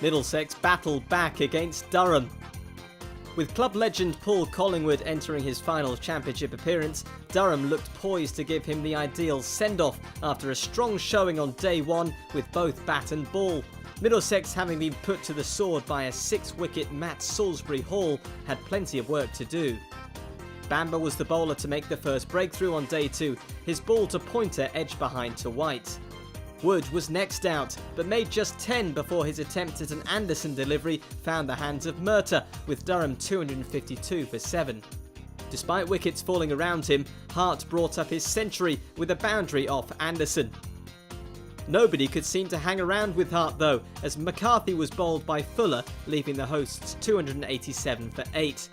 Middlesex battled back against Durham. With club legend Paul Collingwood entering his final championship appearance, Durham looked poised to give him the ideal send-off after a strong showing on day one with both bat and ball. Middlesex, having been put to the sword by a 6-wicket Matt Salisbury haul, had plenty of work to do. Bamber was the bowler to make the first breakthrough on day two, his ball to pointer edged behind to White. Wood was next out, but made just 10 before his attempt at an Anderson delivery found the hands of Murtagh, with Durham 252 for 7. Despite wickets falling around him, Hart brought up his century with a boundary off Anderson. Nobody could seem to hang around with Hart though, as McCarthy was bowled by Fuller, leaving the hosts 287 for 8.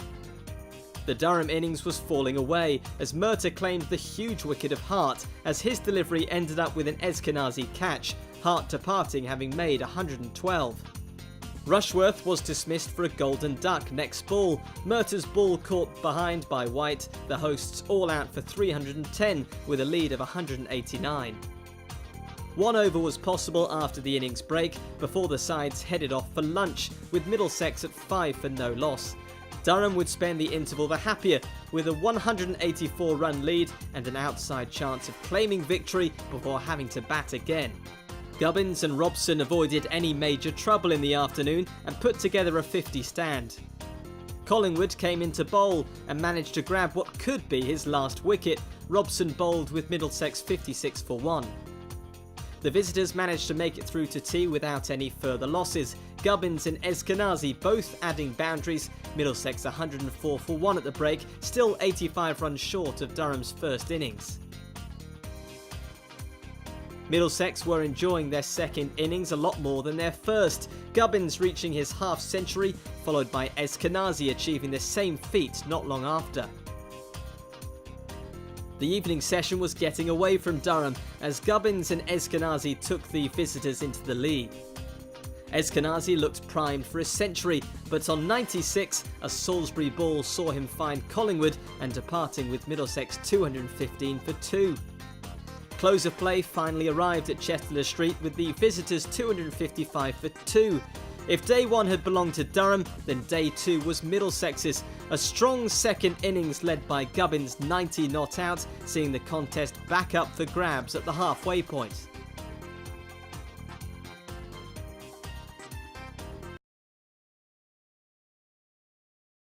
The Durham innings was falling away as Murtagh claimed the huge wicket of Hart, as his delivery ended up with an Eskenazi catch, Hart departing having made 112. Rushworth was dismissed for a golden duck next ball. Murtagh's ball caught behind by White, the hosts all out for 310 with a lead of 189. One over was possible after the innings break before the sides headed off for lunch, with Middlesex at 5 for no loss. Durham would spend the interval the happier, with a 184-run lead and an outside chance of claiming victory before having to bat again. Gubbins and Robson avoided any major trouble in the afternoon and put together a 50 stand. Collingwood came into bowl and managed to grab what could be his last wicket. Robson bowled with Middlesex 56 for 1. The visitors managed to make it through to tea without any further losses. Gubbins and Eskenazi both adding boundaries, Middlesex 104 for 1 at the break, still 85 runs short of Durham's first innings. Middlesex were enjoying their second innings a lot more than their first, Gubbins reaching his half-century, followed by Eskenazi achieving the same feat not long after. The evening session was getting away from Durham as Gubbins and Eskenazi took the visitors into the lead. Eskenazi looked primed for a century, but on 96, a Salisbury ball saw him find Collingwood and departing with Middlesex 215 for 2. Close of play finally arrived at Chester Street with the visitors 255 for 2. If day one had belonged to Durham, then day two was Middlesex's. A strong second innings led by Gubbins 90 not out, seeing the contest back up for grabs at the halfway point.